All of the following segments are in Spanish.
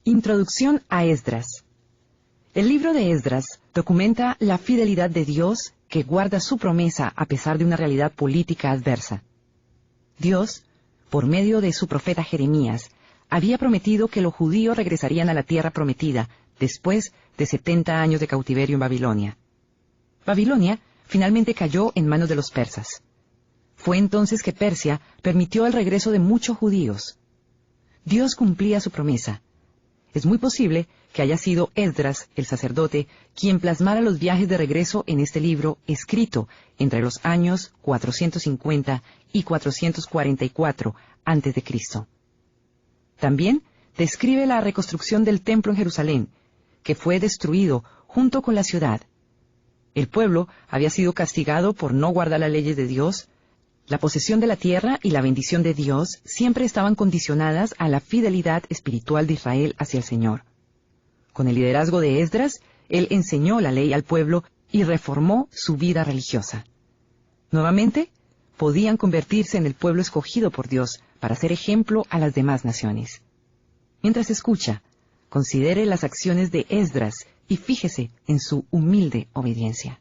Introducción a Esdras. El libro de Esdras documenta la fidelidad de Dios que guarda su promesa a pesar de una realidad política adversa. Dios, por medio de su profeta Jeremías, había prometido que los judíos regresarían a la tierra prometida después de 70 años de cautiverio en Babilonia. Babilonia finalmente cayó en manos de los persas. Fue entonces que Persia permitió el regreso de muchos judíos. Dios cumplía su promesa. Es muy posible que haya sido Esdras, el sacerdote, quien plasmara los viajes de regreso en este libro escrito entre los años 450 y 444 a.C. También describe la reconstrucción del templo en Jerusalén, que fue destruido junto con la ciudad. El pueblo había sido castigado por no guardar las leyes de Dios. La posesión de la tierra y la bendición de Dios siempre estaban condicionadas a la fidelidad espiritual de Israel hacia el Señor. Con el liderazgo de Esdras, él enseñó la ley al pueblo y reformó su vida religiosa. Nuevamente, podían convertirse en el pueblo escogido por Dios para ser ejemplo a las demás naciones. Mientras escucha, considere las acciones de Esdras y fíjese en su humilde obediencia.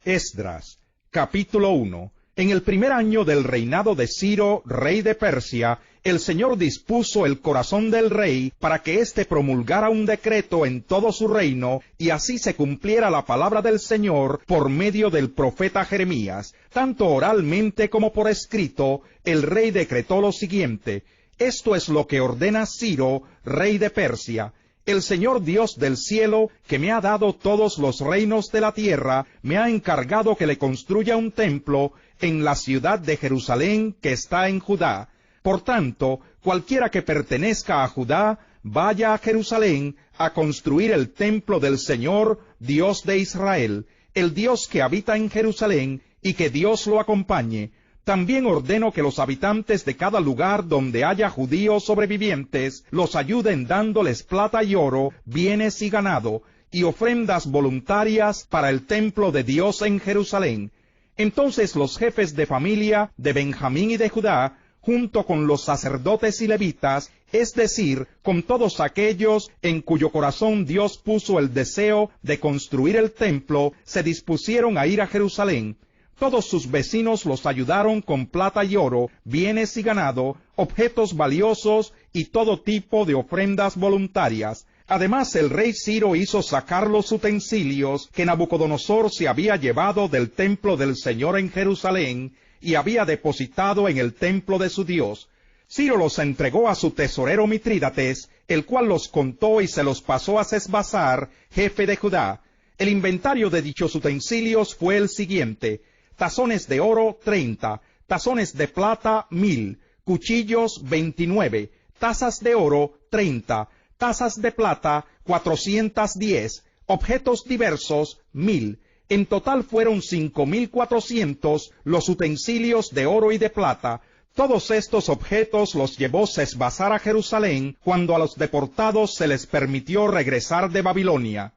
Esdras, capítulo 1. En el primer año del reinado de Ciro, rey de Persia, el Señor dispuso el corazón del rey para que éste promulgara un decreto en todo su reino, y así se cumpliera la palabra del Señor por medio del profeta Jeremías. Tanto oralmente como por escrito, el rey decretó lo siguiente: esto es lo que ordena Ciro, rey de Persia. El Señor Dios del cielo, que me ha dado todos los reinos de la tierra, me ha encargado que le construya un templo en la ciudad de Jerusalén que está en Judá. Por tanto, cualquiera que pertenezca a Judá, vaya a Jerusalén a construir el templo del Señor, Dios de Israel, el Dios que habita en Jerusalén, y que Dios lo acompañe. También ordeno que los habitantes de cada lugar donde haya judíos sobrevivientes los ayuden dándoles plata y oro, bienes y ganado, y ofrendas voluntarias para el templo de Dios en Jerusalén. Entonces los jefes de familia de Benjamín y de Judá, junto con los sacerdotes y levitas, es decir, con todos aquellos en cuyo corazón Dios puso el deseo de construir el templo, se dispusieron a ir a Jerusalén. Todos sus vecinos los ayudaron con plata y oro, bienes y ganado, objetos valiosos y todo tipo de ofrendas voluntarias. Además, el rey Ciro hizo sacar los utensilios que Nabucodonosor se había llevado del templo del Señor en Jerusalén y había depositado en el templo de su Dios. Ciro los entregó a su tesorero Mitrídates, el cual los contó y se los pasó a Sesbazar, jefe de Judá. El inventario de dichos utensilios fue el siguiente: tazones de oro 30, tazones de plata 1000, cuchillos 29, tazas de oro 30, tazas de plata 410, objetos diversos 1000. En total fueron 5400 los utensilios de oro y de plata. Todos estos objetos los llevó Sesbazar a Jerusalén cuando a los deportados se les permitió regresar de Babilonia.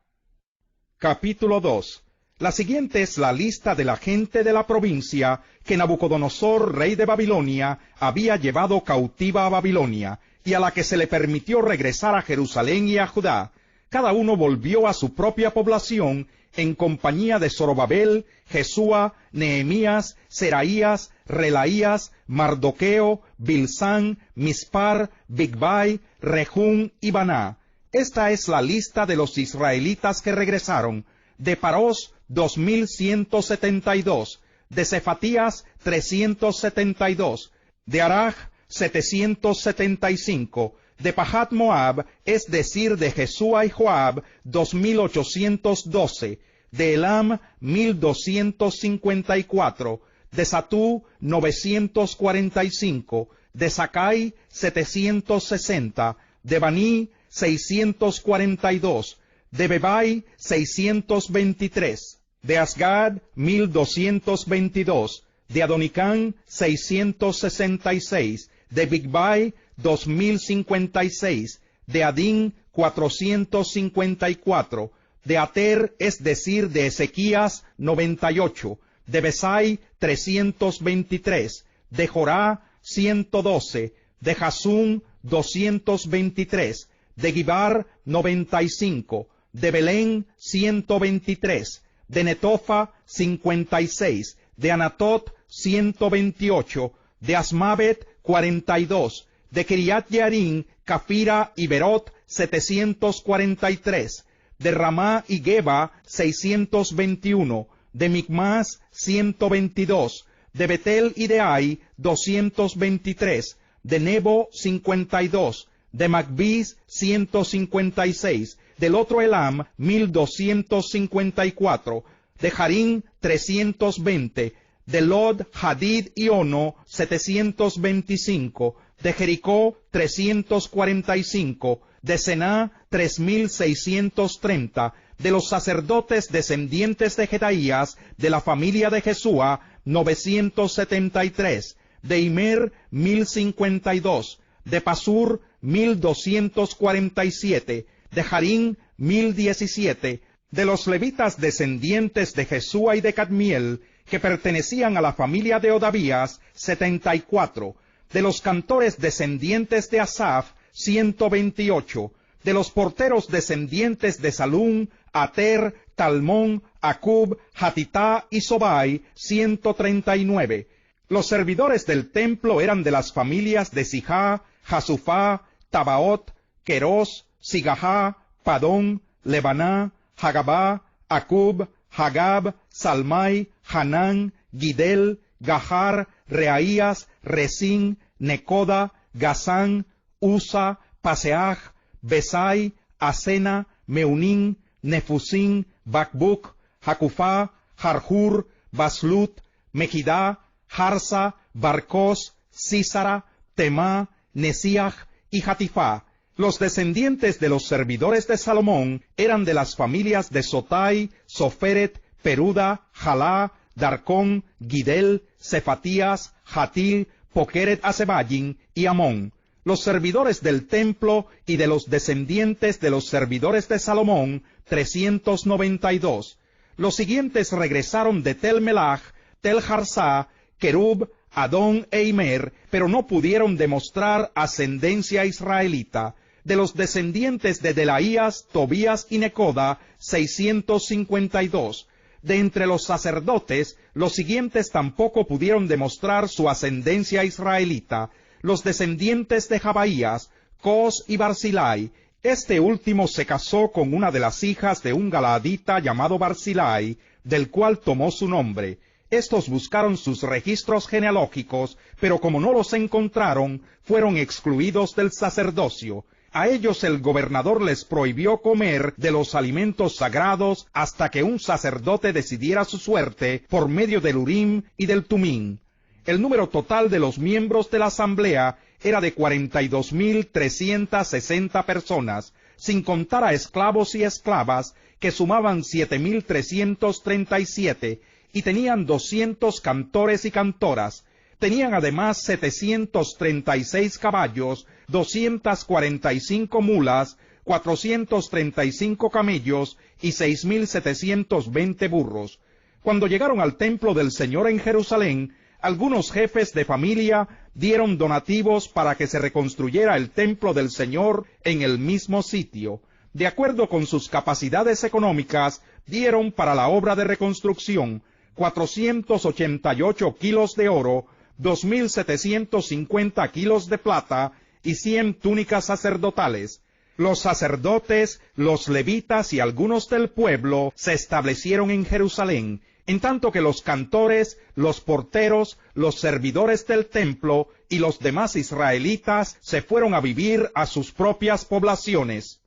Capítulo 2. La siguiente es la lista de la gente de la provincia que Nabucodonosor, rey de Babilonia, había llevado cautiva a Babilonia, y a la que se le permitió regresar a Jerusalén y a Judá. Cada uno volvió a su propia población en compañía de Zorobabel, Jesúa, Nehemías, Seraías, Relaías, Mardoqueo, Bilsán, Mispar, Bigvai, Rehum y Baná. Esta es la lista de los israelitas que regresaron: de Parós 2172, de Cefatías 372, de Araj 775, de Pahat Moab, es decir, de Jesúa y Joab 2812, de Elam 1254, de Satú 945, de Sakai 760, de Baní 642, de Bebai 623, de Asgad 1222, de Adonicán 666, de Bigvai 2056, de Adín 454, de Ater, es decir, de Ezequías 98, de Besai 323, de Jorá 112, de Jasún 223, de Gibar 95, de Belén 123, de Netofa 56, de Anatot 128, de Asmavet 42, de Kiriat Yearim, Cafira y Berot 743, de Ramá y Geba 621, de Micmas 122, de Betel y de Ai 223, de Nebo 52, de Magbis 156, del otro Elam 1254, de Harim 320, de Lod, Hadid y Ono 725, de Jericó 345, de Sená 3630, de los sacerdotes descendientes de Jedaías, de la familia de Jesúa 973, de Imer 1052, de Pasur 1247, de Harim 1017, de los levitas descendientes de Jesúa y de Cadmiel, que pertenecían a la familia de Odavías, 74, de los cantores descendientes de Asaf, 128, de los porteros descendientes de Salún, Ater, Talmón, Acub, Hatitá y Sobai, 139. Los servidores del templo eran de las familias de Sijá, Jasufá, Tabaot, Queros, Sigahá, Padón, Lebaná, Hagabá, Acub, Hagab, Salmai, Hanán, Gidel, Gahar, Reaías, Resín, Necoda, Gazán, Usa, Paseaj, Besai, Asena, Meunín, Nefusín, Bakbuk, Hakufá, Harhur, Baslut, Mejidá, Harsa, Barcos, Sísara, Temá, Nesiaj y Hatifá. Los descendientes de los servidores de Salomón eran de las familias de Sotai, Soferet, Peruda, Jalá, Darcón, Gidel, Cefatías, Hatil, Pokeret Asebayim y Amón. Los servidores del templo y de los descendientes de los servidores de Salomón, 392. Los siguientes regresaron de Tel Melach, Tel Harsá, Kerub, Adón e Imer, pero no pudieron demostrar ascendencia israelita. De los descendientes de Delaías, Tobías y Necoda, 652. De entre los sacerdotes, los siguientes tampoco pudieron demostrar su ascendencia israelita. Los descendientes de Jabaías, Cos y Barzilai. Este último se casó con una de las hijas de un galaadita llamado Barzilai, del cual tomó su nombre. Estos buscaron sus registros genealógicos, pero como no los encontraron, fueron excluidos del sacerdocio. A ellos el gobernador les prohibió comer de los alimentos sagrados hasta que un sacerdote decidiera su suerte por medio del Urim y del Tumim. El número total de los miembros de la asamblea era de 42.360 personas, sin contar a esclavos y esclavas, que sumaban 7.337, y tenían 200 cantores y cantoras. Tenían además 736 caballos, 245 mulas, 435 camellos y 6.720 burros. Cuando llegaron al templo del Señor en Jerusalén, algunos jefes de familia dieron donativos para que se reconstruyera el templo del Señor en el mismo sitio. De acuerdo con sus capacidades económicas, dieron para la obra de reconstrucción 488 kilos de oro, 2.750 kilos de plata y 100 túnicas sacerdotales. Los sacerdotes, los levitas y algunos del pueblo se establecieron en Jerusalén, en tanto que los cantores, los porteros, los servidores del templo y los demás israelitas se fueron a vivir a sus propias poblaciones.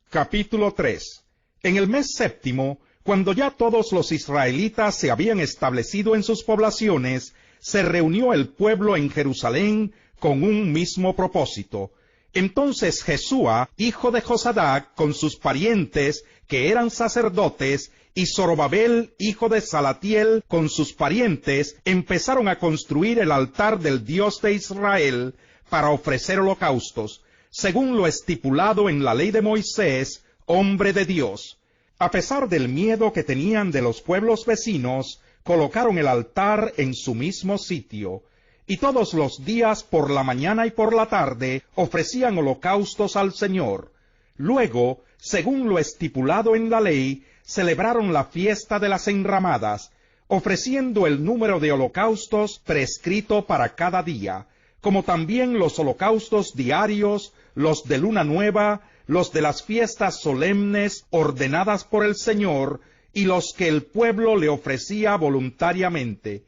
Capítulo 3. En el mes séptimo, cuando ya todos los israelitas se habían establecido en sus poblaciones, se reunió el pueblo en Jerusalén con un mismo propósito. Entonces Jesúa, hijo de Josadac, con sus parientes, que eran sacerdotes, y Zorobabel, hijo de Salatiel, con sus parientes, empezaron a construir el altar del Dios de Israel para ofrecer holocaustos, según lo estipulado en la ley de Moisés, hombre de Dios. A pesar del miedo que tenían de los pueblos vecinos, colocaron el altar en su mismo sitio. y todos los días por la mañana y por la tarde ofrecían holocaustos al Señor. Luego, según lo estipulado en la ley, celebraron la fiesta de las enramadas, ofreciendo el número de holocaustos prescrito para cada día, como también los holocaustos diarios, los de luna nueva, los de las fiestas solemnes ordenadas por el Señor, y los que el pueblo le ofrecía voluntariamente.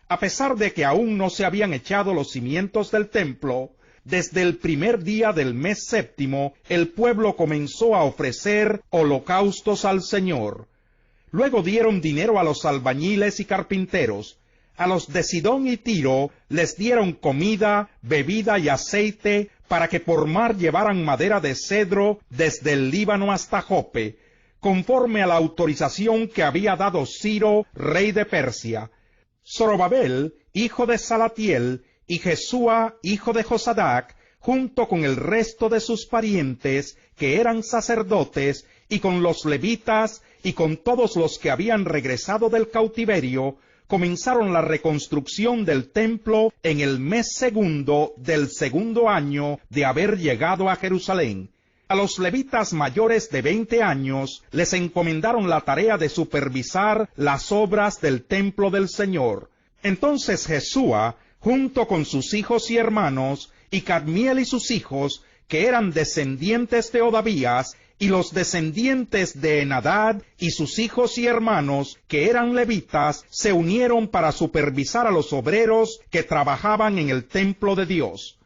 A pesar de que aún no se habían echado los cimientos del templo, desde el primer día del mes séptimo, el pueblo comenzó a ofrecer holocaustos al Señor. Luego dieron dinero a los albañiles y carpinteros. A los de Sidón y Tiro les dieron comida, bebida y aceite para que por mar llevaran madera de cedro desde el Líbano hasta Jope, conforme a la autorización que había dado Ciro, rey de Persia. Zorobabel, hijo de Salatiel, y Jesúa, hijo de Josadac, junto con el resto de sus parientes, que eran sacerdotes, y con los levitas, y con todos los que habían regresado del cautiverio, comenzaron la reconstrucción del templo en el mes segundo del segundo año de haber llegado a Jerusalén. A los levitas mayores de 20 años les encomendaron la tarea de supervisar las obras del templo del Señor. Entonces Jesúa, junto con sus hijos y hermanos, y Cadmiel y sus hijos, que eran descendientes de Odavías, y los descendientes de Enadad y sus hijos y hermanos, que eran levitas, se unieron para supervisar a los obreros que trabajaban en el templo de Dios.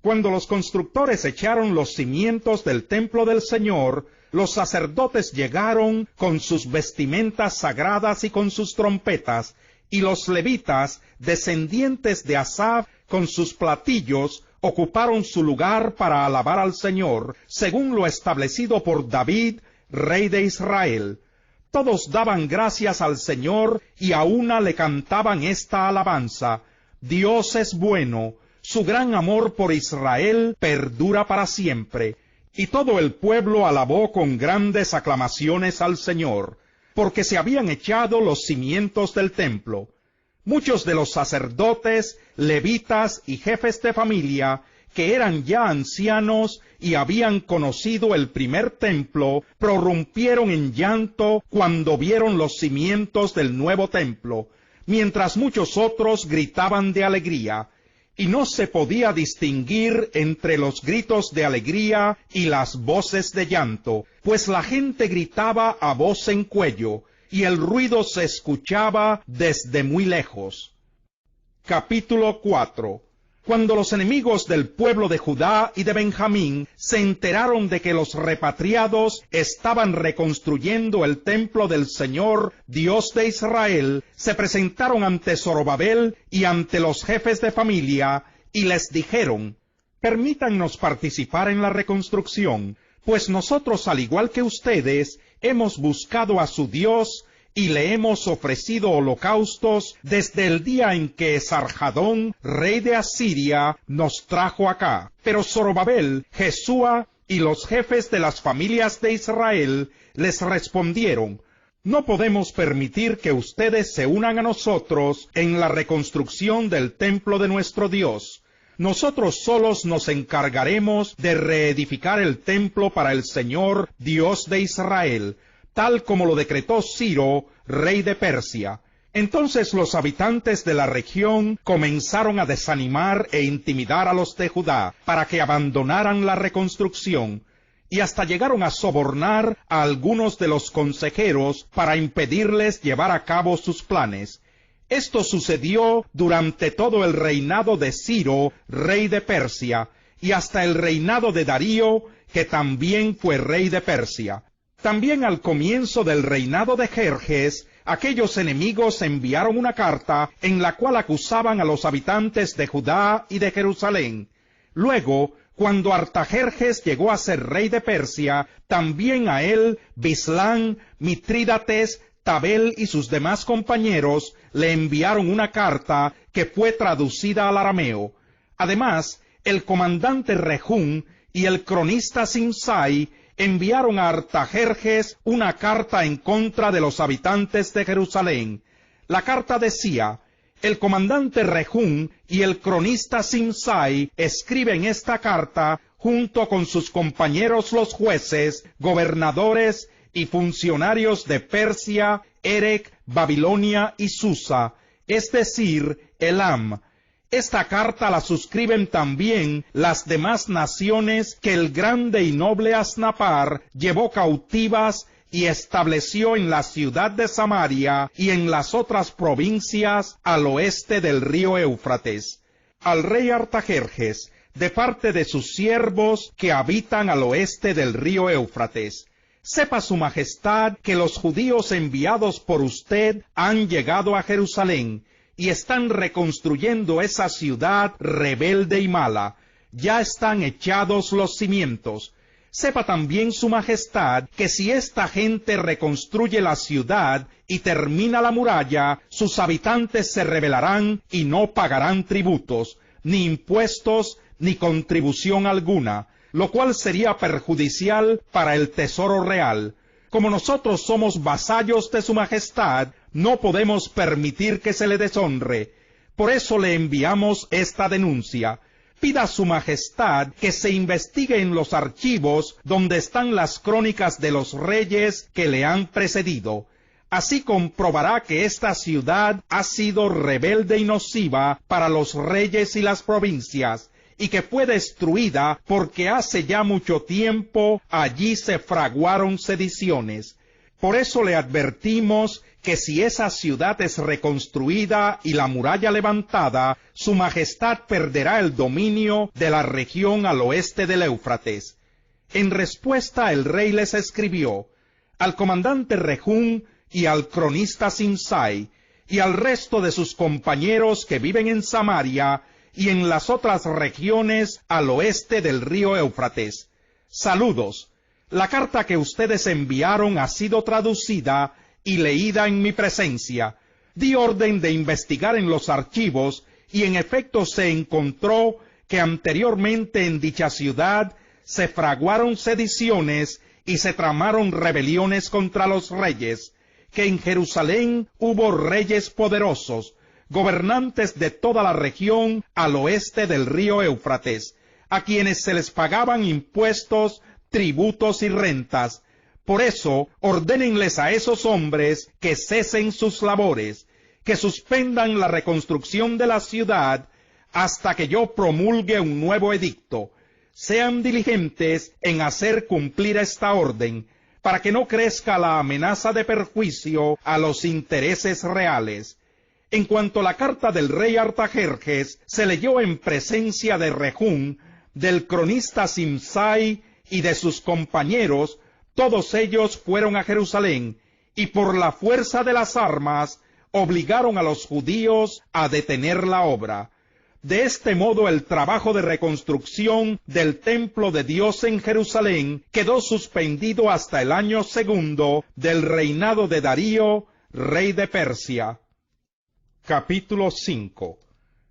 Cuando los constructores echaron los cimientos del templo del Señor, los sacerdotes llegaron con sus vestimentas sagradas y con sus trompetas, y los levitas, descendientes de Asaf, con sus platillos, ocuparon su lugar para alabar al Señor, según lo establecido por David, rey de Israel. Todos daban gracias al Señor y a una le cantaban esta alabanza: Dios es bueno, su gran amor por Israel perdura para siempre. Y todo el pueblo alabó con grandes aclamaciones al Señor, porque se habían echado los cimientos del templo. Muchos de los sacerdotes, levitas y jefes de familia, que eran ya ancianos y habían conocido el primer templo, prorrumpieron en llanto cuando vieron los cimientos del nuevo templo, mientras muchos otros gritaban de alegría, y no se podía distinguir entre los gritos de alegría y las voces de llanto, pues la gente gritaba a voz en cuello, y el ruido se escuchaba desde muy lejos. Capítulo 4. Cuando los enemigos del pueblo de Judá y de Benjamín se enteraron de que los repatriados estaban reconstruyendo el templo del Señor, Dios de Israel, se presentaron ante Zorobabel y ante los jefes de familia, y les dijeron: permítannos participar en la reconstrucción, pues nosotros, al igual que ustedes, hemos buscado a su Dios y le hemos ofrecido holocaustos desde el día en que Sarjadón, rey de Asiria, nos trajo acá. Pero Zorobabel, Jesúa y los jefes de las familias de Israel les respondieron: no podemos permitir que ustedes se unan a nosotros en la reconstrucción del templo de nuestro Dios. Nosotros solos nos encargaremos de reedificar el templo para el Señor, Dios de Israel, tal como lo decretó Ciro, rey de Persia. Entonces los habitantes de la región comenzaron a desanimar e intimidar a los de Judá para que abandonaran la reconstrucción, y hasta llegaron a sobornar a algunos de los consejeros para impedirles llevar a cabo sus planes. Esto sucedió durante todo el reinado de Ciro, rey de Persia, y hasta el reinado de Darío, que también fue rey de Persia. También al comienzo del reinado de Jerjes, aquellos enemigos enviaron una carta en la cual acusaban a los habitantes de Judá y de Jerusalén. Luego, cuando Artajerjes llegó a ser rey de Persia, también a él Bislán, Mitrídates, Tabel y sus demás compañeros le enviaron una carta que fue traducida al arameo. Además, el comandante Rehum y el cronista Simsai enviaron a Artajerjes una carta en contra de los habitantes de Jerusalén. La carta decía: El comandante Rehum y el cronista Simsai escriben esta carta junto con sus compañeros los jueces, gobernadores y funcionarios de Persia, Erech, Babilonia y Susa, es decir, Elam. Esta carta la suscriben también las demás naciones que el grande y noble Asnapar llevó cautivas y estableció en la ciudad de Samaria y en las otras provincias al oeste del río Éufrates. Al rey Artajerjes, de parte de sus siervos que habitan al oeste del río Éufrates. Sepa su majestad que los judíos enviados por usted han llegado a Jerusalén y están reconstruyendo esa ciudad rebelde y mala. Ya están echados los cimientos. Sepa también su majestad que si esta gente reconstruye la ciudad y termina la muralla, sus habitantes se rebelarán y no pagarán tributos, ni impuestos, ni contribución alguna, lo cual sería perjudicial para el tesoro real. Como nosotros somos vasallos de su majestad, no podemos permitir que se le deshonre. Por eso le enviamos esta denuncia. Pida a su majestad que se investigue en los archivos donde están las crónicas de los reyes que le han precedido. Así comprobará que esta ciudad ha sido rebelde y nociva para los reyes y las provincias, y que fue destruida porque hace ya mucho tiempo allí se fraguaron sediciones. Por eso le advertimos que si esa ciudad es reconstruida y la muralla levantada, su majestad perderá el dominio de la región al oeste del Éufrates. En respuesta el rey les escribió: al comandante Rehum y al cronista Simsai, y al resto de sus compañeros que viven en Samaria y en las otras regiones al oeste del río Éufrates. Saludos. La carta que ustedes enviaron ha sido traducida y leída en mi presencia. Di orden de investigar en los archivos y en efecto se encontró que anteriormente en dicha ciudad se fraguaron sediciones y se tramaron rebeliones contra los reyes, que en Jerusalén hubo reyes poderosos, gobernantes de toda la región al oeste del río Éufrates, a quienes se les pagaban impuestos, tributos y rentas. Por eso, ordénenles a esos hombres que cesen sus labores, que suspendan la reconstrucción de la ciudad hasta que yo promulgue un nuevo edicto. Sean diligentes en hacer cumplir esta orden, para que no crezca la amenaza de perjuicio a los intereses reales. En cuanto a la carta del rey Artajerjes, se leyó en presencia de Rehum, del cronista Simsai y de sus compañeros. Todos ellos fueron a Jerusalén, y por la fuerza de las armas obligaron a los judíos a detener la obra. De este modo el trabajo de reconstrucción del templo de Dios en Jerusalén quedó suspendido hasta el año 2 del reinado de Darío, rey de Persia. Capítulo 5.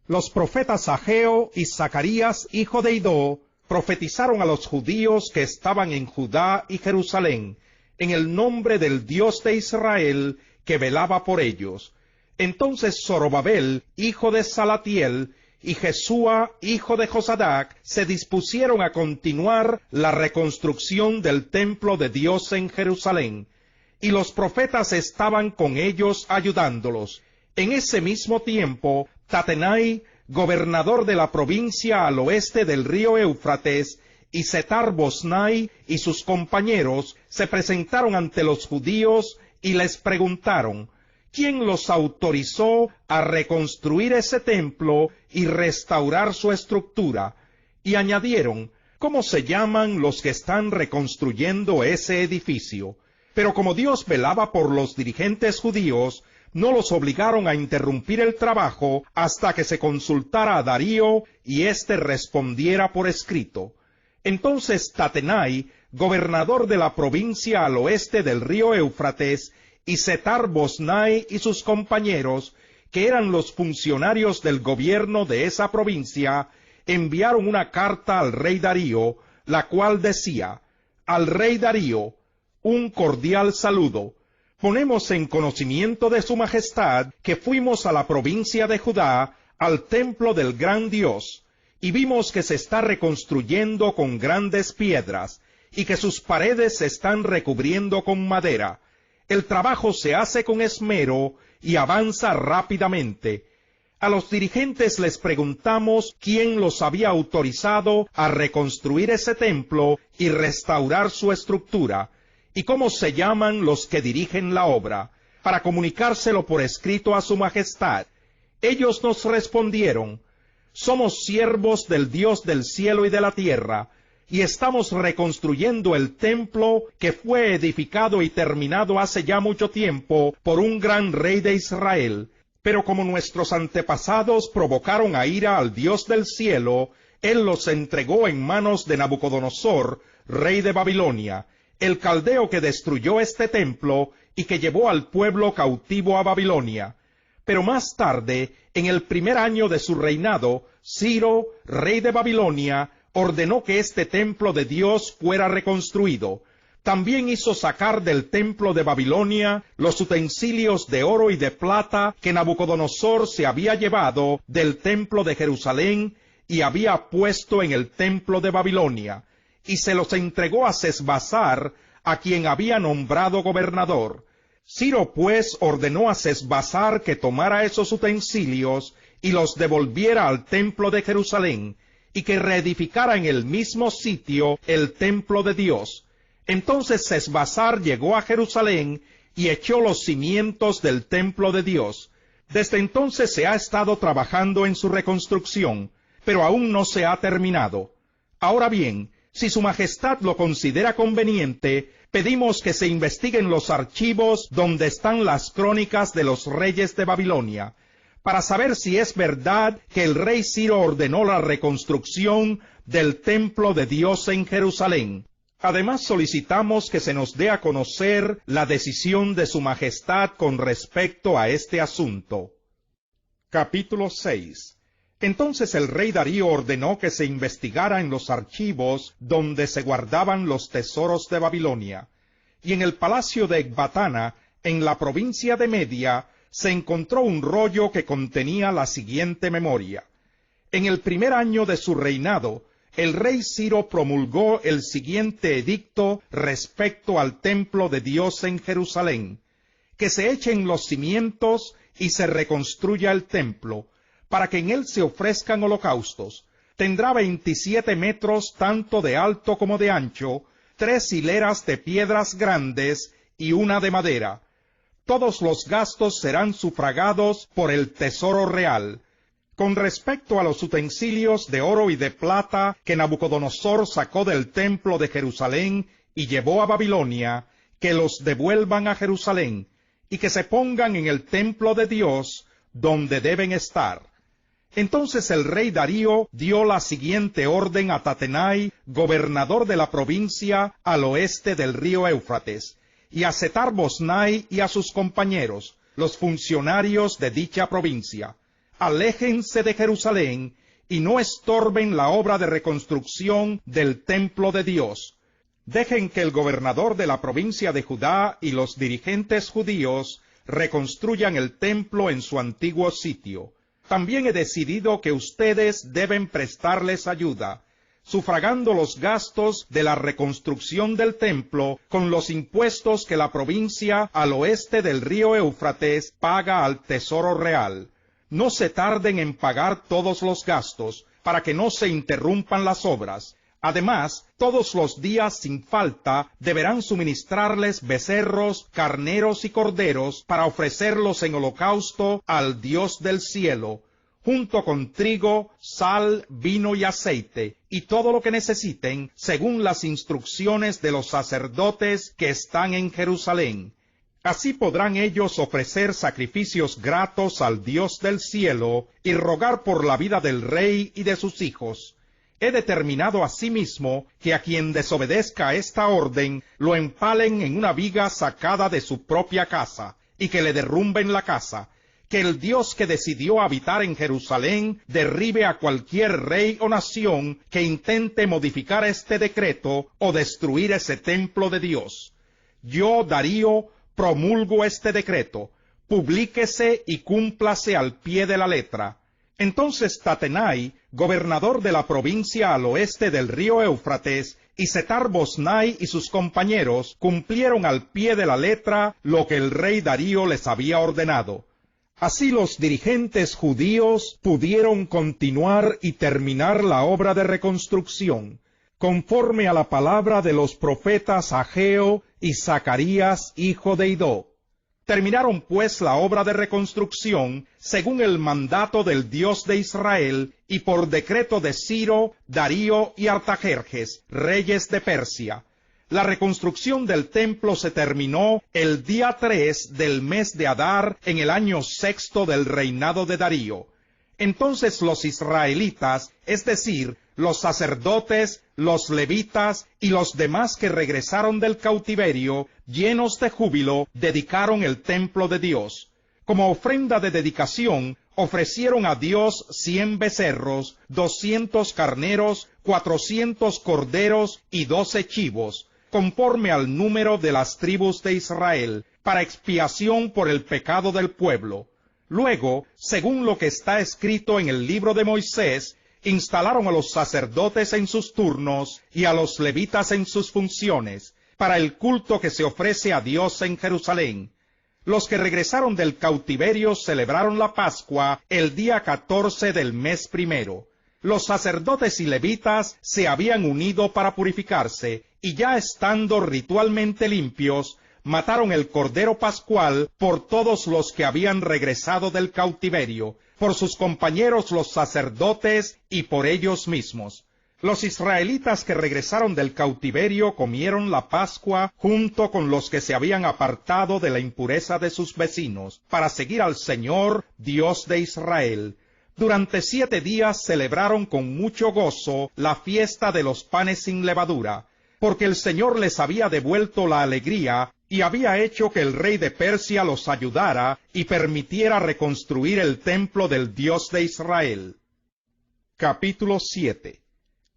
Los profetas Ageo y Zacarías, hijo de Idó, profetizaron a los judíos que estaban en Judá y Jerusalén, en el nombre del Dios de Israel, que velaba por ellos. Entonces Zorobabel, hijo de Salatiel, y Jesúa, hijo de Josadac, se dispusieron a continuar la reconstrucción del templo de Dios en Jerusalén, y los profetas estaban con ellos ayudándolos. En ese mismo tiempo, Tatenai, gobernador de la provincia al oeste del río Éufrates, y Setar-Bosnai y sus compañeros se presentaron ante los judíos y les preguntaron: ¿quién los autorizó a reconstruir ese templo y restaurar su estructura? Y añadieron: ¿cómo se llaman los que están reconstruyendo ese edificio? Pero como Dios velaba por los dirigentes judíos, no los obligaron a interrumpir el trabajo hasta que se consultara a Darío y éste respondiera por escrito. Entonces Tatenai, gobernador de la provincia al oeste del río Éufrates, y Setar-Bosnai y sus compañeros, que eran los funcionarios del gobierno de esa provincia, enviaron una carta al rey Darío, la cual decía: al rey Darío, un cordial saludo. Ponemos en conocimiento de su majestad que fuimos a la provincia de Judá, al templo del gran Dios, y vimos que se está reconstruyendo con grandes piedras, y que sus paredes se están recubriendo con madera. El trabajo se hace con esmero y avanza rápidamente. A los dirigentes les preguntamos quién los había autorizado a reconstruir ese templo y restaurar su estructura, y cómo se llaman los que dirigen la obra, para comunicárselo por escrito a su majestad. Ellos nos respondieron: somos siervos del Dios del cielo y de la tierra, y estamos reconstruyendo el templo que fue edificado y terminado hace ya mucho tiempo por un gran rey de Israel. Pero como nuestros antepasados provocaron a ira al Dios del cielo, él los entregó en manos de Nabucodonosor, rey de Babilonia, el caldeo que destruyó este templo y que llevó al pueblo cautivo a Babilonia. Pero más tarde, en el primer año de su reinado, Ciro, rey de Babilonia, ordenó que este templo de Dios fuera reconstruido. También hizo sacar del templo de Babilonia los utensilios de oro y de plata que Nabucodonosor se había llevado del templo de Jerusalén y había puesto en el templo de Babilonia, y se los entregó a Sesbassar, a quien había nombrado gobernador. Ciro pues ordenó a Sesbassar que tomara esos utensilios y los devolviera al templo de Jerusalén, y que reedificara en el mismo sitio el templo de Dios. Entonces Sesbassar llegó a Jerusalén y echó los cimientos del templo de Dios. Desde entonces se ha estado trabajando en su reconstrucción, pero aún no se ha terminado. Ahora bien, si su majestad lo considera conveniente, pedimos que se investiguen los archivos donde están las crónicas de los reyes de Babilonia, para saber si es verdad que el rey Ciro ordenó la reconstrucción del templo de Dios en Jerusalén. Además solicitamos que se nos dé a conocer la decisión de su majestad con respecto a este asunto. Capítulo 6. Entonces el rey Darío ordenó que se investigara en los archivos donde se guardaban los tesoros de Babilonia, y en el palacio de Ecbatana, en la provincia de Media, se encontró un rollo que contenía la siguiente memoria. En el primer año de su reinado, el rey Ciro promulgó el siguiente edicto respecto al templo de Dios en Jerusalén: que se echen los cimientos y se reconstruya el templo, para que en él se ofrezcan holocaustos. Tendrá 27 metros tanto de alto como de ancho, 3 hileras de piedras grandes y una de madera. Todos los gastos serán sufragados por el tesoro real. Con respecto a los utensilios de oro y de plata que Nabucodonosor sacó del templo de Jerusalén y llevó a Babilonia, que los devuelvan a Jerusalén, y que se pongan en el templo de Dios, donde deben estar. Entonces el rey Darío dio la siguiente orden a Tatenai, gobernador de la provincia al oeste del río Éufrates, y a Setar-Bosnai y a sus compañeros, los funcionarios de dicha provincia: aléjense de Jerusalén y no estorben la obra de reconstrucción del templo de Dios. Dejen que el gobernador de la provincia de Judá y los dirigentes judíos reconstruyan el templo en su antiguo sitio. También he decidido que ustedes deben prestarles ayuda, sufragando los gastos de la reconstrucción del templo con los impuestos que la provincia al oeste del río Éufrates paga al tesoro real. No se tarden en pagar todos los gastos, para que no se interrumpan las obras. Además, todos los días sin falta deberán suministrarles becerros, carneros y corderos para ofrecerlos en holocausto al Dios del cielo, junto con trigo, sal, vino y aceite, y todo lo que necesiten, según las instrucciones de los sacerdotes que están en Jerusalén. Así podrán ellos ofrecer sacrificios gratos al Dios del cielo y rogar por la vida del rey y de sus hijos. He determinado asimismo que a quien desobedezca esta orden lo empalen en una viga sacada de su propia casa, y que le derrumben la casa. Que el Dios que decidió habitar en Jerusalén derribe a cualquier rey o nación que intente modificar este decreto o destruir ese templo de Dios. Yo, Darío, promulgo este decreto, publíquese y cúmplase al pie de la letra. Entonces Tatenai, gobernador de la provincia al oeste del río Éufrates, y Setar-Boznai y sus compañeros cumplieron al pie de la letra lo que el rey Darío les había ordenado. Así los dirigentes judíos pudieron continuar y terminar la obra de reconstrucción, conforme a la palabra de los profetas Ageo y Zacarías, hijo de Idó. Terminaron pues la obra de reconstrucción según el mandato del Dios de Israel y por decreto de Ciro, Darío y Artajerjes, reyes de Persia. La reconstrucción del templo se terminó el día 3 del mes de Adar en el año 6 del reinado de Darío. Entonces los israelitas, es decir, los sacerdotes, los levitas y los demás que regresaron del cautiverio, llenos de júbilo, dedicaron el templo de Dios. Como ofrenda de dedicación, ofrecieron a Dios 100 becerros, 200 carneros, 400 corderos y 12 chivos, conforme al número de las tribus de Israel, para expiación por el pecado del pueblo. Luego, según lo que está escrito en el libro de Moisés, instalaron a los sacerdotes en sus turnos y a los levitas en sus funciones, para el culto que se ofrece a Dios en Jerusalén. Los que regresaron del cautiverio celebraron la Pascua el día 14 del mes primero. Los sacerdotes y levitas se habían unido para purificarse, y ya estando ritualmente limpios, mataron el cordero pascual por todos los que habían regresado del cautiverio, por sus compañeros los sacerdotes y por ellos mismos. Los israelitas que regresaron del cautiverio comieron la Pascua junto con los que se habían apartado de la impureza de sus vecinos, para seguir al Señor, Dios de Israel. Durante 7 días celebraron con mucho gozo la fiesta de los panes sin levadura, porque el Señor les había devuelto la alegría y había hecho que el rey de Persia los ayudara y permitiera reconstruir el templo del Dios de Israel. Capítulo 7.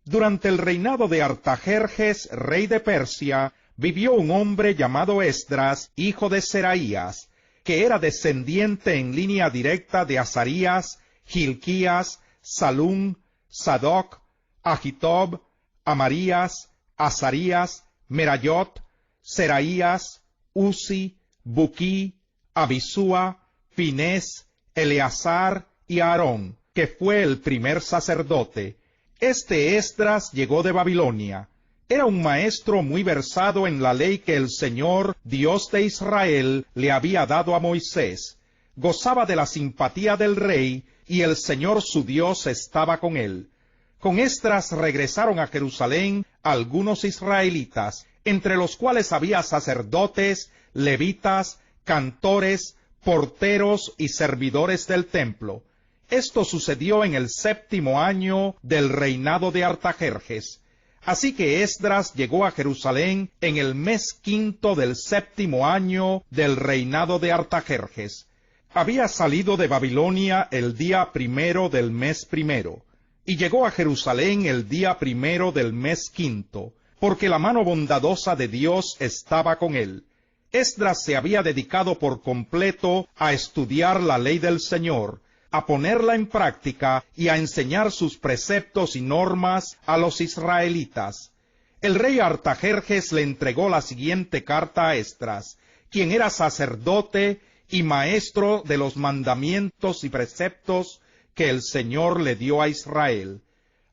Durante el reinado de Artajerjes, rey de Persia, vivió un hombre llamado Esdras, hijo de Seraías, que era descendiente en línea directa de Azarías, Hilquías, Salum, Sadoc, Ahitob, Amarías, Azarías, Merayot, Seraías, Uzi, Buquí, Abisúa, Finés, Eleazar y Aarón, que fue el primer sacerdote. Este Esdras llegó de Babilonia. Era un maestro muy versado en la ley que el Señor, Dios de Israel, le había dado a Moisés. Gozaba de la simpatía del rey, y el Señor su Dios estaba con él. Con Esdras regresaron a Jerusalén algunos israelitas, entre los cuales había sacerdotes, levitas, cantores, porteros y servidores del templo. Esto sucedió en el 7º año del reinado de Artajerjes. Así que Esdras llegó a Jerusalén en el mes 5 del 7º año del reinado de Artajerjes. Había salido de Babilonia el día 1 del mes 1, y llegó a Jerusalén el día 1 del mes 5, porque la mano bondadosa de Dios estaba con él. Esdras se había dedicado por completo a estudiar la ley del Señor, a ponerla en práctica y a enseñar sus preceptos y normas a los israelitas. El rey Artajerjes le entregó la siguiente carta a Esdras, quien era sacerdote y maestro de los mandamientos y preceptos que el Señor le dio a Israel.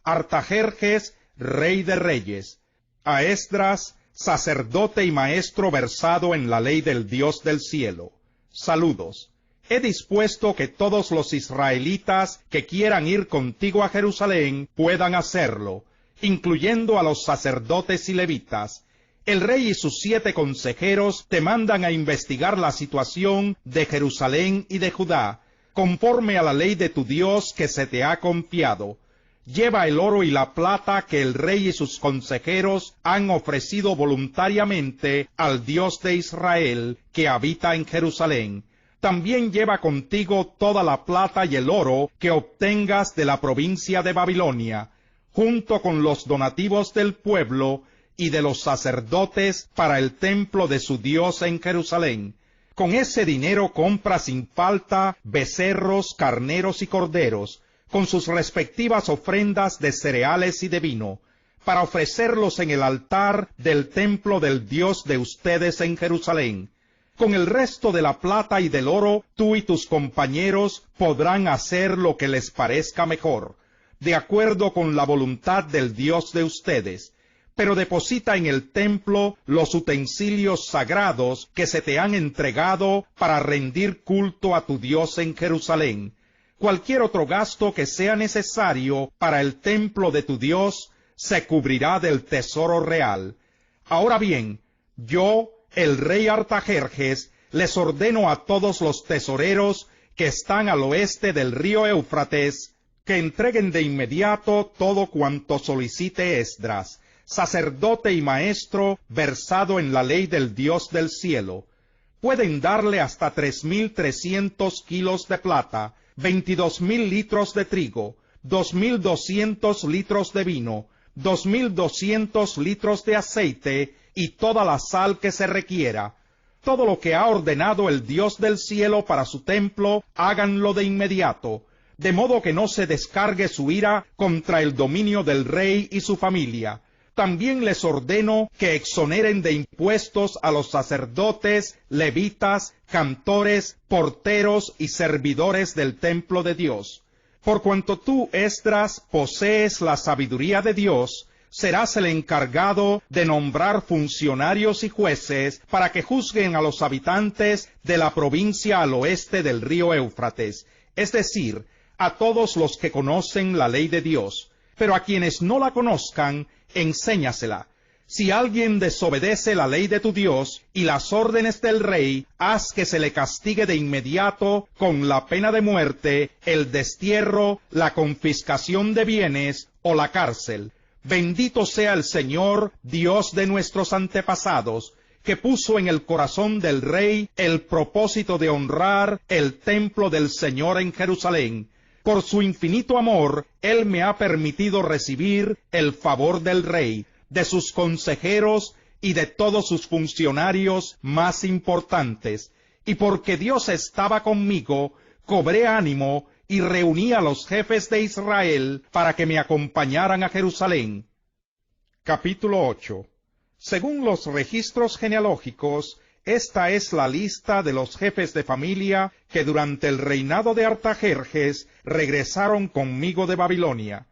Artajerjes, rey de reyes. A Esdras, sacerdote y maestro versado en la ley del Dios del cielo. Saludos. He dispuesto que todos los israelitas que quieran ir contigo a Jerusalén puedan hacerlo, incluyendo a los sacerdotes y levitas. El rey y sus 7 consejeros te mandan a investigar la situación de Jerusalén y de Judá, conforme a la ley de tu Dios que se te ha confiado. Lleva el oro y la plata que el rey y sus consejeros han ofrecido voluntariamente al Dios de Israel que habita en Jerusalén. También lleva contigo toda la plata y el oro que obtengas de la provincia de Babilonia, junto con los donativos del pueblo, y de los sacerdotes para el templo de su Dios en Jerusalén. Con ese dinero compra sin falta becerros, carneros y corderos, con sus respectivas ofrendas de cereales y de vino, para ofrecerlos en el altar del templo del Dios de ustedes en Jerusalén. Con el resto de la plata y del oro, tú y tus compañeros podrán hacer lo que les parezca mejor, de acuerdo con la voluntad del Dios de ustedes. Pero deposita en el templo los utensilios sagrados que se te han entregado para rendir culto a tu Dios en Jerusalén. Cualquier otro gasto que sea necesario para el templo de tu Dios se cubrirá del tesoro real. Ahora bien, yo, el rey Artajerjes, les ordeno a todos los tesoreros que están al oeste del río Éufrates, que entreguen de inmediato todo cuanto solicite Esdras, sacerdote y maestro versado en la ley del Dios del cielo. Pueden darle hasta 3,300 kilos de plata, 22,000 litros de trigo, 2,200 litros de vino, 2,200 litros de aceite y toda la sal que se requiera. Todo lo que ha ordenado el Dios del cielo para su templo, háganlo de inmediato, de modo que no se descargue su ira contra el dominio del rey y su familia. También les ordeno que exoneren de impuestos a los sacerdotes, levitas, cantores, porteros y servidores del templo de Dios. Por cuanto tú, Esdras, posees la sabiduría de Dios, serás el encargado de nombrar funcionarios y jueces para que juzguen a los habitantes de la provincia al oeste del río Éufrates, es decir, a todos los que conocen la ley de Dios. Pero a quienes no la conozcan, enséñasela. Si alguien desobedece la ley de tu Dios y las órdenes del rey, haz que se le castigue de inmediato con la pena de muerte, el destierro, la confiscación de bienes o la cárcel. Bendito sea el Señor, Dios de nuestros antepasados, que puso en el corazón del rey el propósito de honrar el templo del Señor en Jerusalén. Por su infinito amor, Él me ha permitido recibir el favor del rey, de sus consejeros y de todos sus funcionarios más importantes. Y porque Dios estaba conmigo, cobré ánimo y reuní a los jefes de Israel para que me acompañaran a Jerusalén. Capítulo 8. Según los registros genealógicos, esta es la lista de los jefes de familia que durante el reinado de Artajerjes regresaron conmigo de Babilonia.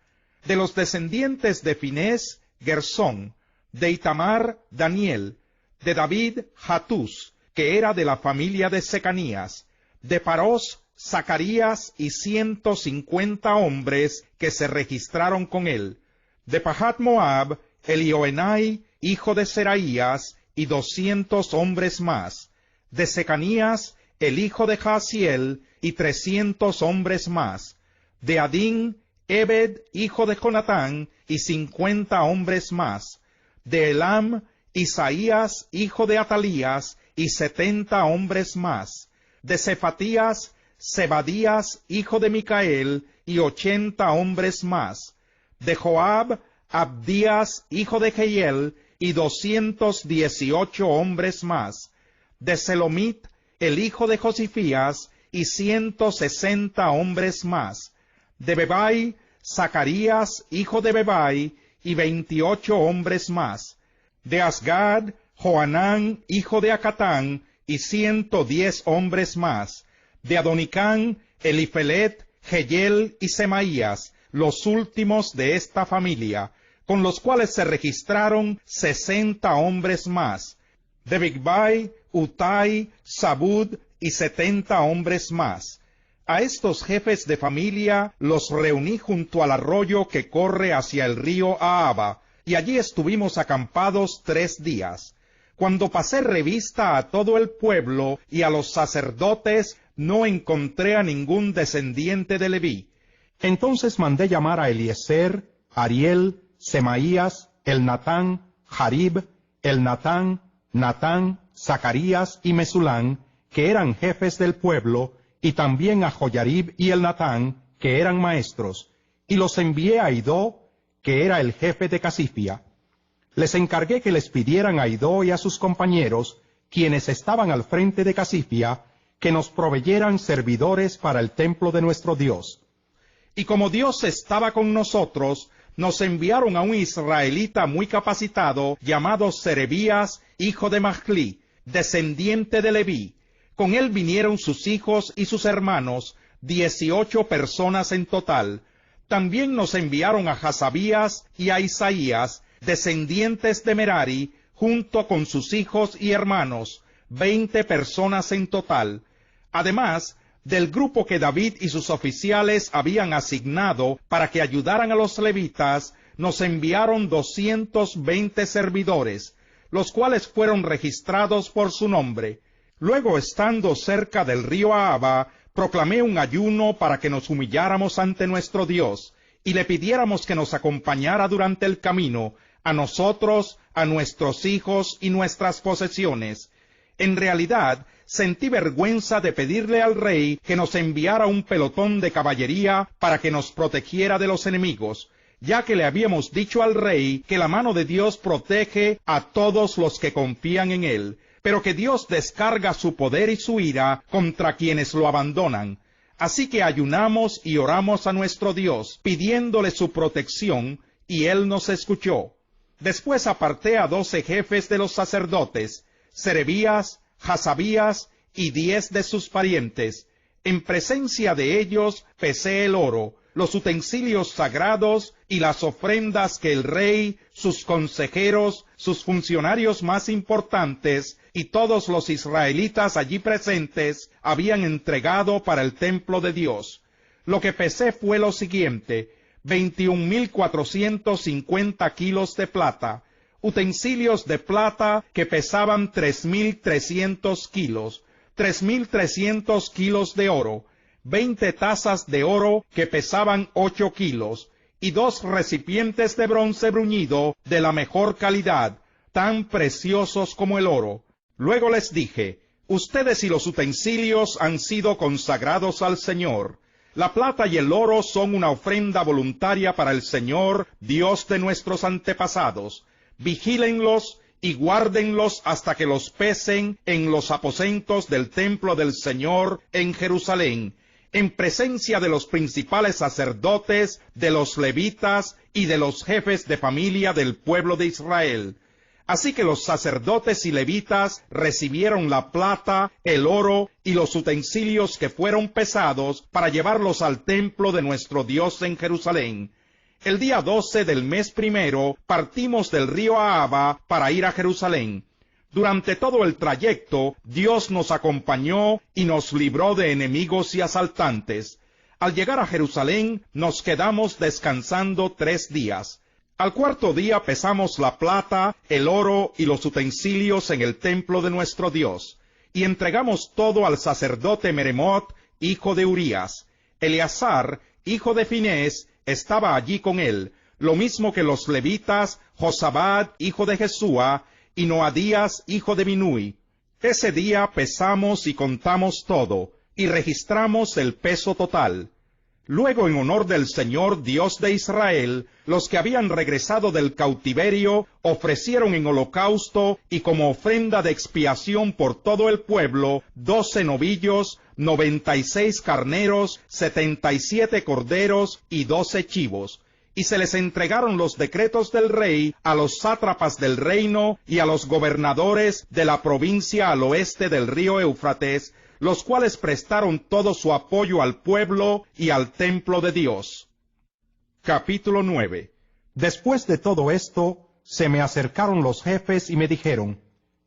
De los descendientes de Finés, Gersón; de Itamar, Daniel; de David, Hatús, que era de la familia de Secanías; de Parós, Zacarías y 150 hombres que se registraron con él; de Pahat Moab, Elioenai, hijo de Seraías, y 200 hombres más; de Secanías, el hijo de Jaasiel, y 300 hombres más; de Adín, Ebed, hijo de Jonatán, y 50 hombres más; de Elam, Isaías, hijo de Atalías, y 70 hombres más; de Cefatías, Zebadías, hijo de Micael, y 80 hombres más; de Joab, Abdías, hijo de Jehiel, y 218 hombres más; de Selomit, el hijo de Josifías, y 160 hombres más; de Bebai, Zacarías, hijo de Bebai, y 28 hombres más; de Asgad, Joanán, hijo de Acatán, y 110 hombres más; de Adonicán, Elifelet, Jeyel y Semaías, los últimos de esta familia, con los cuales se registraron 60 hombres más; de Bigvai, Utai, Zabud y 70 hombres más. A estos jefes de familia los reuní junto al arroyo que corre hacia el río Ahaba, y allí estuvimos acampados 3 días. Cuando pasé revista a todo el pueblo y a los sacerdotes, no encontré a ningún descendiente de Leví. Entonces mandé llamar a Eliezer, Ariel, Semaías, Elnatán, Jarib, Elnatán, Natán, Zacarías y Mesulán, que eran jefes del pueblo, y también a Joyarib y Elnatán, que eran maestros, y los envié a Idó, que era el jefe de Casifia. Les encargué que les pidieran a Idó y a sus compañeros, quienes estaban al frente de Casifia, que nos proveyeran servidores para el templo de nuestro Dios. Y como Dios estaba con nosotros, nos enviaron a un israelita muy capacitado, llamado Serebías, hijo de Mahli, descendiente de Leví. Con él vinieron sus hijos y sus hermanos, 18 personas en total. También nos enviaron a Hasabías y a Isaías, descendientes de Merari, junto con sus hijos y hermanos, 20 personas en total. Además, del grupo que David y sus oficiales habían asignado para que ayudaran a los levitas, nos enviaron 220 servidores, los cuales fueron registrados por su nombre. Luego, estando cerca del río Ahava, proclamé un ayuno para que nos humilláramos ante nuestro Dios, y le pidiéramos que nos acompañara durante el camino, a nosotros, a nuestros hijos y nuestras posesiones. En realidad, sentí vergüenza de pedirle al rey que nos enviara un pelotón de caballería para que nos protegiera de los enemigos, ya que le habíamos dicho al rey que la mano de Dios protege a todos los que confían en él, pero que Dios descarga su poder y su ira contra quienes lo abandonan. Así que ayunamos y oramos a nuestro Dios, pidiéndole su protección, y él nos escuchó. Después aparté a 12 jefes de los sacerdotes, Serebías, Hasabías y 10 de sus parientes. En presencia de ellos pesé el oro, los utensilios sagrados y las ofrendas que el rey, sus consejeros, sus funcionarios más importantes y todos los israelitas allí presentes habían entregado para el templo de Dios. Lo que pesé fue lo siguiente: 21,450 kilos de plata, utensilios de plata que pesaban 3,300 kilos, 3,300 kilos de oro, 20 tazas de oro que pesaban 8 kilos, y 2 recipientes de bronce bruñido de la mejor calidad, tan preciosos como el oro. Luego les dije: ustedes y los utensilios han sido consagrados al Señor. La plata y el oro son una ofrenda voluntaria para el Señor, Dios de nuestros antepasados. Vigílenlos y guárdenlos hasta que los pesen en los aposentos del templo del Señor en Jerusalén, en presencia de los principales sacerdotes, de los levitas y de los jefes de familia del pueblo de Israel. Así que los sacerdotes y levitas recibieron la plata, el oro y los utensilios que fueron pesados para llevarlos al templo de nuestro Dios en Jerusalén. El día 12 del mes primero partimos del río Ahava para ir a Jerusalén. Durante todo el trayecto, Dios nos acompañó y nos libró de enemigos y asaltantes. Al llegar a Jerusalén, nos quedamos descansando 3 días. Al cuarto día pesamos la plata, el oro y los utensilios en el templo de nuestro Dios, y entregamos todo al sacerdote Meremot, hijo de Urías. Eleazar, hijo de Finés, estaba allí con él, lo mismo que los levitas, Josabad, hijo de Jesúa, y Noadías, hijo de Binui. Ese día pesamos y contamos todo, y registramos el peso total. Luego, en honor del Señor Dios de Israel, los que habían regresado del cautiverio ofrecieron en holocausto y como ofrenda de expiación por todo el pueblo 12 novillos, 96 carneros, 77 corderos y 12 chivos. Y se les entregaron los decretos del rey a los sátrapas del reino y a los gobernadores de la provincia al oeste del río Éufrates, los cuales prestaron todo su apoyo al pueblo y al templo de Dios. Capítulo 9. Después de todo esto, se me acercaron los jefes y me dijeron: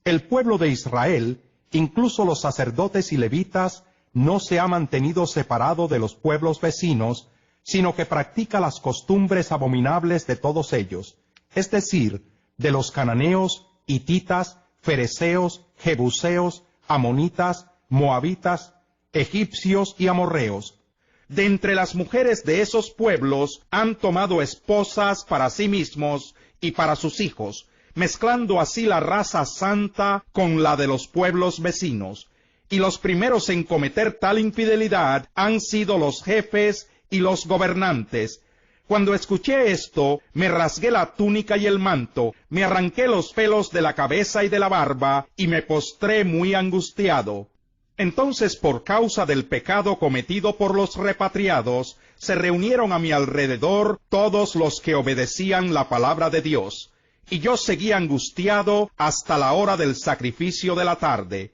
el pueblo de Israel, incluso los sacerdotes y levitas, no se ha mantenido separado de los pueblos vecinos, sino que practica las costumbres abominables de todos ellos, es decir, de los cananeos, hititas, fereceos, jebuseos, amonitas, moabitas, egipcios y amorreos. De entre las mujeres de esos pueblos han tomado esposas para sí mismos y para sus hijos, mezclando así la raza santa con la de los pueblos vecinos. Y los primeros en cometer tal infidelidad han sido los jefes y los gobernantes. Cuando escuché esto, me rasgué la túnica y el manto, me arranqué los pelos de la cabeza y de la barba, y me postré muy angustiado. Entonces, por causa del pecado cometido por los repatriados, se reunieron a mi alrededor todos los que obedecían la palabra de Dios, y yo seguí angustiado hasta la hora del sacrificio de la tarde.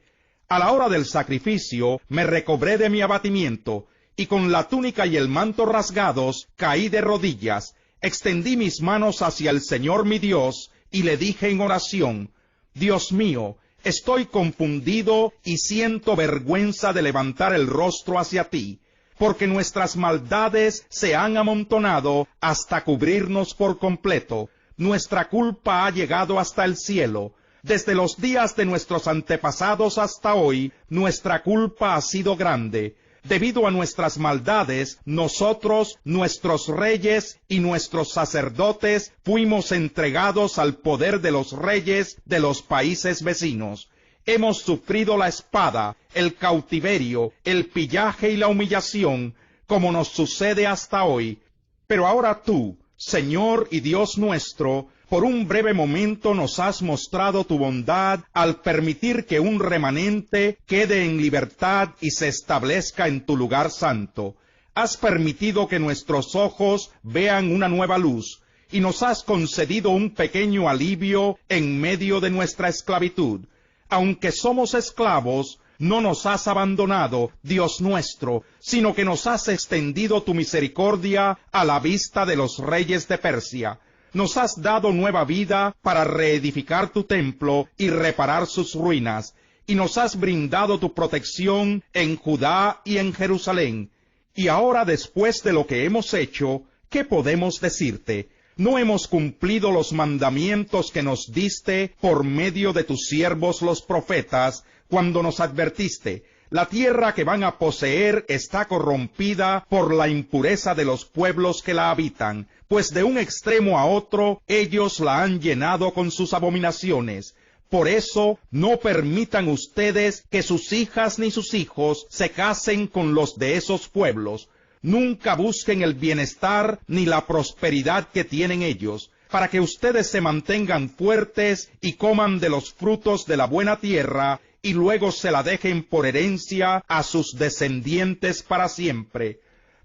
A la hora del sacrificio me recobré de mi abatimiento, y con la túnica y el manto rasgados caí de rodillas, extendí mis manos hacia el Señor mi Dios, y le dije en oración: Dios mío, estoy confundido y siento vergüenza de levantar el rostro hacia ti, porque nuestras maldades se han amontonado hasta cubrirnos por completo. Nuestra culpa ha llegado hasta el cielo. Desde los días de nuestros antepasados hasta hoy, nuestra culpa ha sido grande. Debido a nuestras maldades, nosotros, nuestros reyes y nuestros sacerdotes fuimos entregados al poder de los reyes de los países vecinos. Hemos sufrido la espada, el cautiverio, el pillaje y la humillación, como nos sucede hasta hoy. Pero ahora tú, Señor y Dios nuestro, por un breve momento nos has mostrado tu bondad al permitir que un remanente quede en libertad y se establezca en tu lugar santo. Has permitido que nuestros ojos vean una nueva luz, y nos has concedido un pequeño alivio en medio de nuestra esclavitud. Aunque somos esclavos, no nos has abandonado, Dios nuestro, sino que nos has extendido tu misericordia a la vista de los reyes de Persia. Nos has dado nueva vida para reedificar tu templo y reparar sus ruinas, y nos has brindado tu protección en Judá y en Jerusalén. Y ahora, después de lo que hemos hecho, ¿qué podemos decirte? ¿No hemos cumplido los mandamientos que nos diste por medio de tus siervos los profetas, cuando nos advertiste: la tierra que van a poseer está corrompida por la impureza de los pueblos que la habitan, pues de un extremo a otro ellos la han llenado con sus abominaciones? Por eso, no permitan ustedes que sus hijas ni sus hijos se casen con los de esos pueblos. Nunca busquen el bienestar ni la prosperidad que tienen ellos, para que ustedes se mantengan fuertes y coman de los frutos de la buena tierra, y luego se la dejen por herencia a sus descendientes para siempre.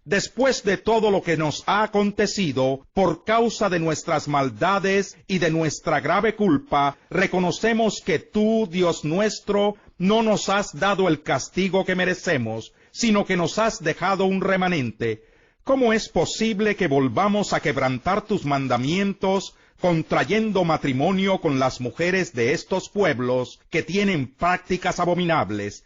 Después de todo lo que nos ha acontecido, por causa de nuestras maldades y de nuestra grave culpa, reconocemos que tú, Dios nuestro, no nos has dado el castigo que merecemos, sino que nos has dejado un remanente. ¿Cómo es posible que volvamos a quebrantar tus mandamientos, contrayendo matrimonio con las mujeres de estos pueblos que tienen prácticas abominables?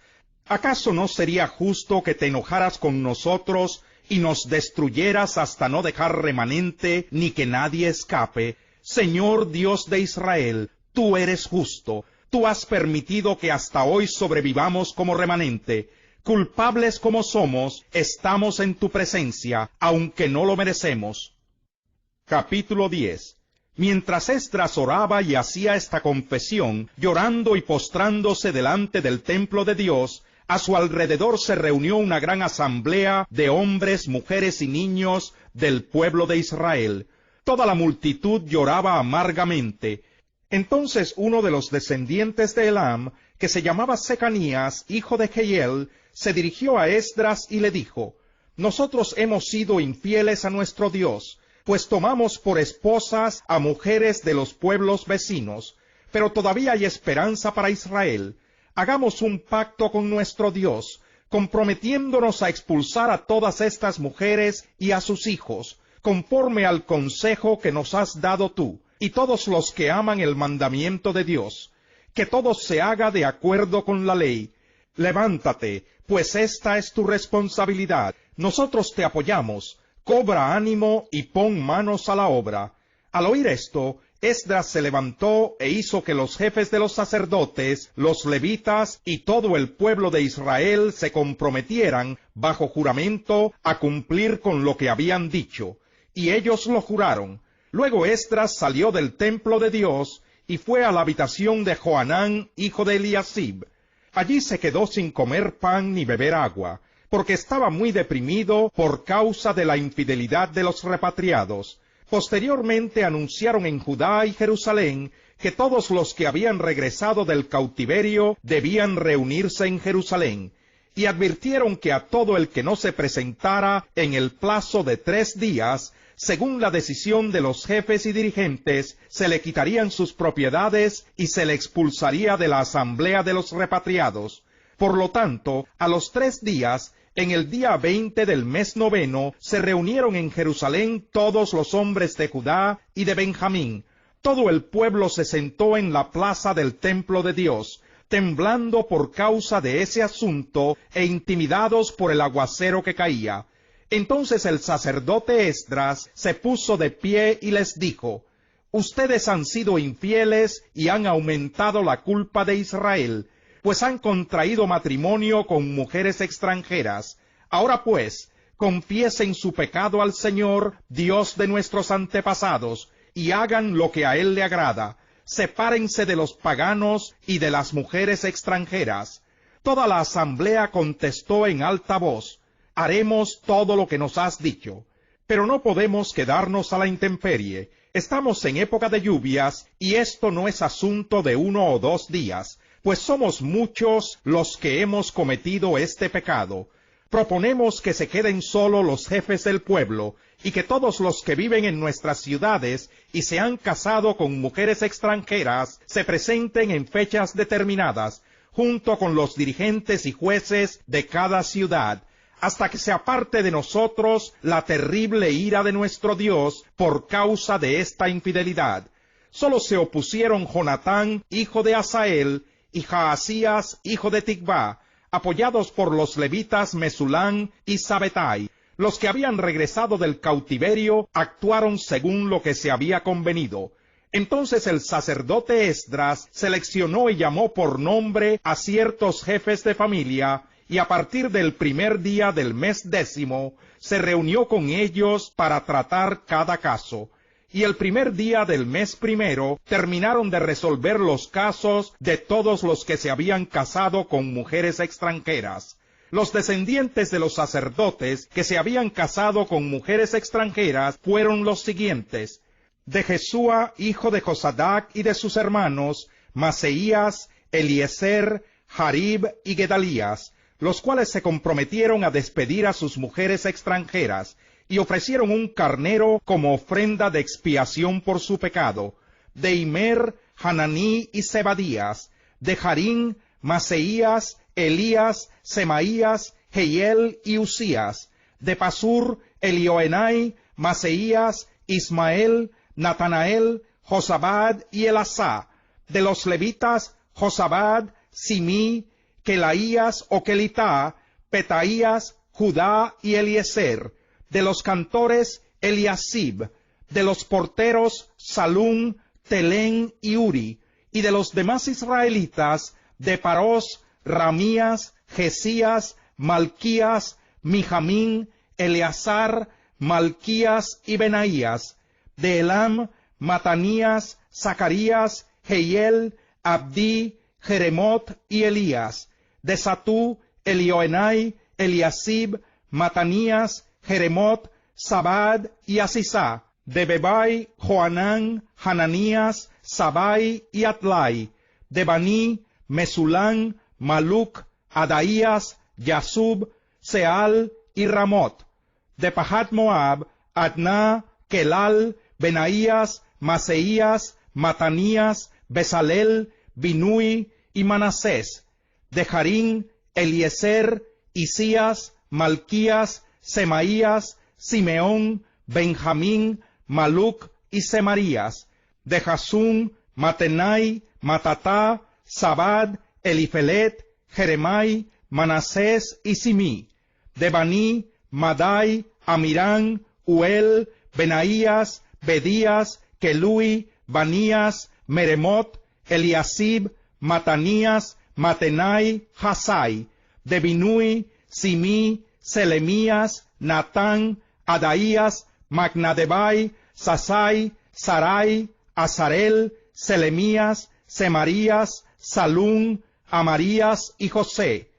¿Acaso no sería justo que te enojaras con nosotros y nos destruyeras hasta no dejar remanente ni que nadie escape? Señor Dios de Israel, tú eres justo. Tú has permitido que hasta hoy sobrevivamos como remanente. Culpables como somos, estamos en tu presencia, aunque no lo merecemos. Capítulo 10. Mientras Esdras oraba y hacía esta confesión, llorando y postrándose delante del templo de Dios, a su alrededor se reunió una gran asamblea de hombres, mujeres y niños del pueblo de Israel. Toda la multitud lloraba amargamente. Entonces uno de los descendientes de Elam, que se llamaba Secanías, hijo de Jehiel, se dirigió a Esdras y le dijo: Nosotros hemos sido infieles a nuestro Dios, pues tomamos por esposas a mujeres de los pueblos vecinos, pero todavía hay esperanza para Israel. Hagamos un pacto con nuestro Dios, comprometiéndonos a expulsar a todas estas mujeres y a sus hijos, conforme al consejo que nos has dado tú, y todos los que aman el mandamiento de Dios, que todo se haga de acuerdo con la ley. Levántate, pues esta es tu responsabilidad. Nosotros te apoyamos. Cobra ánimo y pon manos a la obra. Al oír esto, Esdras se levantó e hizo que los jefes de los sacerdotes, los levitas y todo el pueblo de Israel se comprometieran, bajo juramento, a cumplir con lo que habían dicho. Y ellos lo juraron. Luego Esdras salió del templo de Dios y fue a la habitación de Johanán, hijo de Eliasib. Allí se quedó sin comer pan ni beber agua, porque estaba muy deprimido por causa de la infidelidad de los repatriados. Posteriormente anunciaron en Judá y Jerusalén que todos los que habían regresado del cautiverio debían reunirse en Jerusalén, y advirtieron que a todo el que no se presentara en el plazo de 3 días, según la decisión de los jefes y dirigentes, se le quitarían sus propiedades y se le expulsaría de la asamblea de los repatriados. Por lo tanto, a los 3 días, en el día 20 del mes noveno, se reunieron en Jerusalén todos los hombres de Judá y de Benjamín. Todo el pueblo se sentó en la plaza del templo de Dios, temblando por causa de ese asunto e intimidados por el aguacero que caía. Entonces el sacerdote Esdras se puso de pie y les dijo: Ustedes han sido infieles y han aumentado la culpa de Israel, pues han contraído matrimonio con mujeres extranjeras. Ahora pues, confiesen su pecado al Señor, Dios de nuestros antepasados, y hagan lo que a Él le agrada. Sepárense de los paganos y de las mujeres extranjeras. Toda la asamblea contestó en alta voz: Haremos todo lo que nos has dicho. Pero no podemos quedarnos a la intemperie. Estamos en época de lluvias, y esto no es asunto de 1 o 2 días, pues somos muchos los que hemos cometido este pecado. Proponemos que se queden solo los jefes del pueblo, y que todos los que viven en nuestras ciudades y se han casado con mujeres extranjeras se presenten en fechas determinadas, junto con los dirigentes y jueces de cada ciudad, hasta que se aparte de nosotros la terrible ira de nuestro Dios por causa de esta infidelidad. Solo se opusieron Jonatán, hijo de Asael, y Jaasías, hijo de Tikvá, apoyados por los levitas Mesulán y Sabetai. Los que habían regresado del cautiverio actuaron según lo que se había convenido. Entonces el sacerdote Esdras seleccionó y llamó por nombre a ciertos jefes de familia, y a partir del primer día del mes 10 se reunió con ellos para tratar cada caso. Y el primer día del mes 1 terminaron de resolver los casos de todos los que se habían casado con mujeres extranjeras. Los descendientes de los sacerdotes que se habían casado con mujeres extranjeras fueron los siguientes: de Jesúa, hijo de Josadac, y de sus hermanos, Maseías, Eliezer, Jarib y Gedalías, los cuales se comprometieron a despedir a sus mujeres extranjeras, y ofrecieron un carnero como ofrenda de expiación por su pecado. De Imer, Hananí y Zebadías. De Harín, Maseías, Elías, Semaías, Jehiel y Usías. De Pasur, Elioenai, Maseías, Ismael, Natanael, Josabad y Elasá. De los levitas, Josabad, Simí, Kelaías o Kelitá, Petaías, Judá y Eliezer. De los cantores, Eliasib. De los porteros, Salum, Telén y Uri. Y de los demás israelitas, de Parós, Ramías, Jesías, Malquías, Mijamín, Eleazar, Malquías y Benaías. De Elam, Matanías, Zacarías, Jehiel, Abdí, Jeremot y Elías. De Satú, Elioenai, Eliasib, Matanías, Jeremot, Sabad y Asisá. De Bebai, Joanán, Hananías, Sabai y Atlai. De Baní, Mesulán, Maluc, Adaías, Yasub, Seal y Ramot. De Pahat Moab, Adná, Kelal, Benaías, Maseías, Matanías, Besalel, Binui y Manasés. De Harín, Eliezer, Isías, Malquías, Semaías, Simeón, Benjamín, Maluc y Semarías. De Jasún, Matenai, Matatá, Sabad, Elifelet, Jeremai, Manasés y Simí. De Baní, Madai, Amirán, Uel, Benaías, Bedías, Kelui, Banías, Meremot, Eliasib, Matanías, Matenai, Hasai. De Binui, Simí, Selemías, Natán, Adaías, Magnadebai, Sasai, Sarai, Azarel, Selemías, Semarías, Salún, Amarías y José.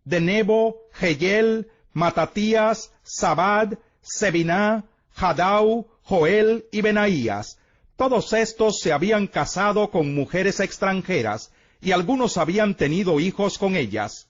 De Nebo, Jeyel, Matatías, Zabad, Sebiná, Jadau, Joel y Benaías. Todos estos se habían casado con mujeres extranjeras, y algunos habían tenido hijos con ellas.